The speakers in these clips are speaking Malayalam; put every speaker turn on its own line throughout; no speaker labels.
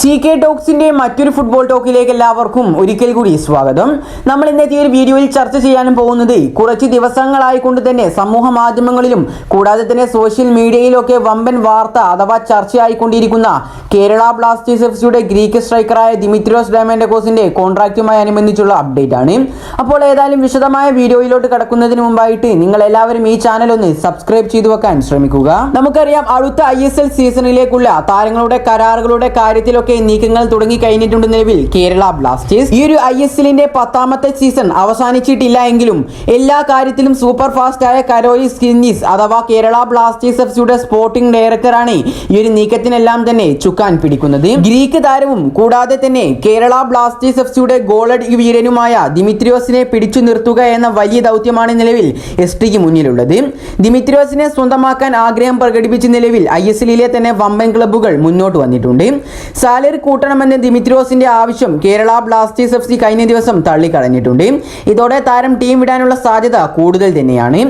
CK ടോക്സിന്റെ മറ്റൊരു ഫുട്ബോൾ ടോക്കിലേക്ക് എല്ലാവർക്കും ഒരിക്കൽ കൂടി സ്വാഗതം. നമ്മൾ ഇന്നത്തെ ഒരു വീഡിയോയിൽ ചർച്ച ചെയ്യാനും പോകുന്നത് കുറച്ച് ദിവസങ്ങളായി കൊണ്ട് തന്നെ സമൂഹ മാധ്യമങ്ങളിലും കൂടാതെ തന്നെ സോഷ്യൽ മീഡിയയിലൊക്കെ വമ്പൻ വാർത്ത അഥവാ ചർച്ചയായിക്കൊണ്ടിരിക്കുന്ന കേരള ബ്ലാസ്റ്റേഴ്സ് എഫ്സിയുടെ ഗ്രീക്ക് സ്ട്രൈക്കറായ ദിമിത്രിയോസ് ഡയമൻഡക്കോസിന്റെ കോൺട്രാക്റ്റുമായി അനുബന്ധിച്ചുള്ള അപ്ഡേറ്റ് ആണ്. അപ്പോൾ ഏതായാലും വിശദമായ വീഡിയോയിലോട്ട് കടക്കുന്നതിന് മുമ്പായിട്ട് നിങ്ങൾ എല്ലാവരും ഈ ചാനൽ ഒന്ന് സബ്സ്ക്രൈബ് ചെയ്തു വെക്കാൻ ശ്രമിക്കുക. നമുക്കറിയാം അടുത്ത ISL സീസണിലേക്കുള്ള താരങ്ങളുടെ കരാറുകളുടെ കാര്യത്തിലൊക്കെ നീക്കങ്ങൾ തുടങ്ങി കഴിഞ്ഞിട്ടുണ്ട് നിലവിൽ കേരള ബ്ലാസ്റ്റേഴ്സ്. ഈ ഒരു ISLന്റെ 10ാമത്തെ സീസൺ അവസാനിച്ചിട്ടില്ല എങ്കിലും എല്ലാ കാര്യത്തിലും സൂപ്പർ ഫാസ്റ്റ് ആയ കരോലിസ് കിന്നിസ് അഥവാ കേരള ബ്ലാസ്റ്റേഴ്സ് എഫ്സിയുടെ സ്പോർട്ടിംഗ് ഡയറക്ടറാണ് ഈ ഒരു നീക്കത്തിനെല്ലാം തന്നെ ചുക്കാൻ പിടിക്കുന്നത്. ഗ്രീക്ക് താരവും കൂടാതെ തന്നെ കേരള ബ്ലാസ്റ്റേഴ്സ് എഫ്സിയുടെ ഗോളഡ് വീരനുമായ ദിമിത്രിയോസിനെ പിടിച്ചു നിർത്തുക എന്ന വലിയ ദൗത്യമാണ് നിലവിൽ STക്ക് മുന്നിലുള്ളത്. ദിമിത്രിയോസിനെ സ്വന്തമാക്കാൻ ആഗ്രഹം പ്രകടിപ്പിച്ച നിലവിൽ ISLിലെ തന്നെ വമ്പൻ ക്ലബ്ബുകൾ മുന്നോട്ട് വന്നിട്ടുണ്ട്. സാലറി കൂട്ടണമെന്ന ദിമിത്രിയോസിന്റെ ആവശ്യം കേരള ബ്ലാസ്റ്റേഴ്സ് എഫ്സി കഴിഞ്ഞ ദിവസം തള്ളിക്കളഞ്ഞിട്ടുണ്ട്. ഇതോടെ താരം ടീം വിടാനുള്ള സാധ്യത കൂടുതൽ തന്നെയാണ്.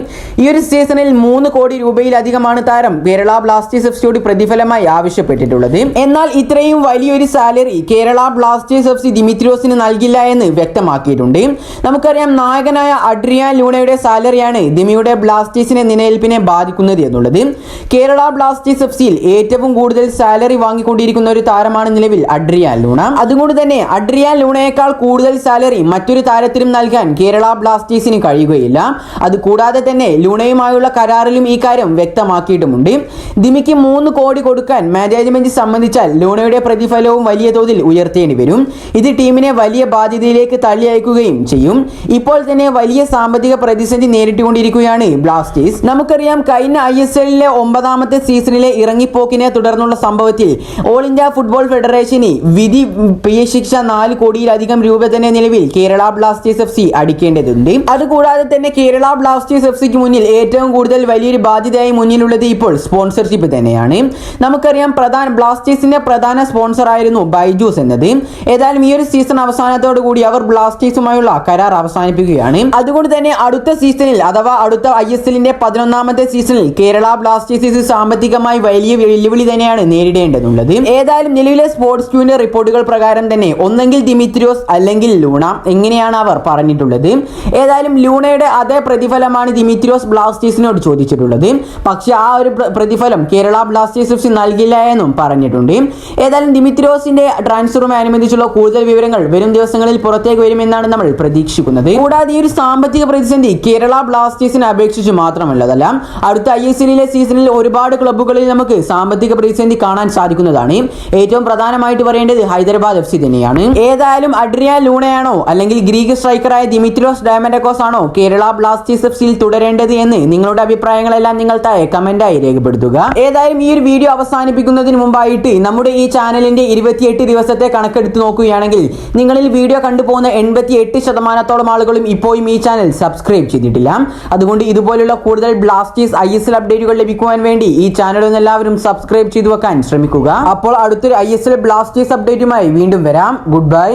ഈ ഒരു സീസണിൽ 3 കോടി രൂപയിലധികമാണ് താരം കേരള ബ്ലാസ്റ്റേഴ്സ് എഫ്സിയോട് പ്രതിഫലമായി ആവശ്യപ്പെട്ടിട്ടുള്ളത്. എന്നാൽ ഇത്രയും വലിയൊരു സാലറി കേരള ബ്ലാസ്റ്റേഴ്സ് എഫ്സി ദിമിത്രിയോസിന് നൽകില്ല എന്ന് വ്യക്തമാക്കിയിട്ടുണ്ട്. നമുക്കറിയാം നായകനായ അഡ്രിയാൻ ലൂണയുടെ സാലറിയാണ് ദിമിയുടെ ബ്ലാസ്റ്റേഴ്സിനെ നിലനിൽപ്പിനെ ബാധിക്കുന്നത് എന്നുള്ളത്. കേരള ബ്ലാസ്റ്റേഴ്സ് എഫ്സിയിൽ ഏറ്റവും കൂടുതൽ സാലറി വാങ്ങിക്കൊണ്ടിരിക്കുന്ന ഒരു താരമാണ് നിലവിൽ അഡ്രിയാൻ ലൂണ. അതുകൊണ്ട് തന്നെ അഡ്രിയാൻ ലൂണയേക്കാൾ കൂടുതൽ സാലറി മറ്റൊരു താരത്തിനും നൽകാൻ കേരള ബ്ലാസ്റ്റേഴ്സിന് കഴിയുകയില്ല. അതുകൂടാതെ തന്നെ ലൂണയുമായുള്ള കരാറിലും ഈ കാര്യം വ്യക്തമാക്കിയിട്ടുമുണ്ട്. ദിമിക്ക് 3 കോടി കൊടുക്കാൻ മാനേജ്മെന്റ് സമ്മതിച്ചാൽ ലൂണയുടെ പ്രതിഫലവും വലിയ തോതിൽ ഉയർത്തേണ്ടി വരും. ഇത് ടീമിനെ വലിയ ബാധ്യതയിലേക്ക് തള്ളി അയക്കുകയും ചെയ്യും. ഇപ്പോൾ തന്നെ വലിയ സാമ്പത്തിക പ്രതിസന്ധി നേരിട്ടുകൊണ്ടിരിക്കുകയാണ് ബ്ലാസ്റ്റേഴ്സ്. നമുക്കറിയാം കഴിഞ്ഞ ISLലെ 9ാമത്തെ സീസണിലെ ഇറങ്ങിപ്പോക്കിനെ തുടർന്നുള്ള സംഭവത്തിൽ ഓൾ ഇന്ത്യ ഫുട്ബോൾ ഫെഡറേഷന് വിധി ശിക്ഷ 4 കോടിയിലധികം രൂപ തന്നെ നിലവിൽ കേരള ബ്ലാസ്റ്റേഴ്സ് എഫ്സി അടിക്കേണ്ടതുണ്ട്. അതുകൂടാതെ തന്നെ കേരള ബ്ലാസ്റ്റേഴ്സ് എഫ്സിക്ക് മുന്നിൽ ഏറ്റവും കൂടുതൽ വലിയൊരു ബാധ്യതയായി മുന്നിലുള്ളത് ഇപ്പോൾ സ്പോൺസർഷിപ്പ് തന്നെയാണ്. നമുക്കറിയാം ബ്ലാസ്റ്റേഴ്സിന്റെ പ്രധാന സ്പോൺസർ ആയിരുന്നു ബൈജൂസ് എന്നത്. ഏതായാലും ഈ ഒരു സീസൺ അവസാനത്തോടു കൂടി അവർ ബ്ലാസ്റ്റേഴ്സുമായുള്ള കരാർ അവസാനിപ്പിക്കുകയാണ്. അതുകൊണ്ട് തന്നെ അടുത്ത സീസണിൽ അഥവാ അടുത്ത ISLന്റെ 11ാമത്തെ സീസണിൽ കേരള ബ്ലാസ്റ്റേഴ്സ് സാമ്പത്തികമായി വലിയ വെല്ലുവിളി തന്നെയാണ് നേരിടേണ്ടതുള്ളത്. ഏതായാലും നിലവിലെ സ്പോർട്സ് ക്യൂവിന്റെ റിപ്പോർട്ടുകൾ പ്രകാരം തന്നെ ഒന്നെങ്കിൽ ദിമിത്രിയോസ് അല്ലെങ്കിൽ ലൂണ എങ്ങനെയാണ് അവർ പറഞ്ഞിട്ടുള്ളത്. ഏതായാലും ലൂണയുടെ അതേ പ്രതിഫലമാണ് ദിമിത്രിയോസ് ബ്ലാസ്റ്റേഴ്സിനോട് ചോദിച്ചിട്ടുള്ളത്. പക്ഷെ ആ ഒരു പ്രതിഫലം കേരള ബ്ലാസ്റ്റേഴ്സ് എഫ്സി നൽകില്ല എന്നും പറഞ്ഞിട്ടുണ്ട്. ഏതായാലും ദിമിത്രിയോസിന്റെ ട്രാൻസ്ഫറുമായി അനുബന്ധിച്ചുള്ള കൂടുതൽ വിവരങ്ങൾ വരും ദിവസങ്ങളിൽ പുറത്തേക്ക് വരുമെന്നാണ് നമ്മൾ പ്രതീക്ഷിക്കുന്നത്. കൂടാതെ ഈ ഒരു സാമ്പത്തിക പ്രതിസന്ധി കേരള ബ്ലാസ്റ്റേഴ്സിനെ അപേക്ഷിച്ച് മാത്രമല്ലതല്ല അടുത്ത ISLിലെ സീസണിൽ ഒരുപാട് ക്ലബ്ബുകളിൽ നമുക്ക് സാമ്പത്തിക പ്രതിസന്ധി കാണാൻ സാധിക്കുന്നതാണ്. ഏറ്റവും പ്രധാനമായിട്ട് പറയേണ്ടത് ഹൈദരാബാദ് എഫ്സി തന്നെയാണ്. ഏതായാലും അഡ്രിയാൻ ലൂണയാണോ അല്ലെങ്കിൽ ഗ്രീക്ക് സ്ട്രൈക്കറായ ദിമിത്രിയോസ് ഡയമൻഡക്കോസ് ആണോ കേരള ബ്ലാസ്റ്റേഴ്സ് എഫ്സിയിൽ തുടരേണ്ടത് എന്ന് നിങ്ങളുടെ അഭിപ്രായങ്ങളെല്ലാം നിങ്ങൾ താഴെ കമന്റായി രേഖപ്പെടുത്തുക. ഏതായാലും ഈ ഒരു വീഡിയോ അവസാനിപ്പിക്കുന്നതിന് മുമ്പായിട്ട് നമ്മുടെ ഈ ചാനലിന്റെ 28 ദിവസത്തെ കണക്കെടുത്ത് നോക്കുകയാണെങ്കിൽ നിങ്ങളിൽ വീഡിയോ കണ്ടുപോകുന്ന 88% ആളുകളും ഇപ്പോഴും ഈ ചാനൽ സബ്സ്ക്രൈബ് ചെയ്തിട്ടില്ല. അതുകൊണ്ട് ഇതുപോലുള്ള കൂടുതൽ ബ്ലാസ്റ്റേഴ്സ് ISL അപ്ഡേറ്റുകൾ ലഭിക്കുവാൻ വേണ്ടി ഈ ചാനൽ ഒന്ന് എല്ലാവരും സബ്സ്ക്രൈബ് ചെയ്തു വെക്കാൻ ശ്രമിക്കുക. അപ്പോൾ അടുത്തൊരു ISL ബ്ലാസ്റ്റേഴ്സ് അപ്ഡേറ്റുമായി വീണ്ടും വരാം. Good bye.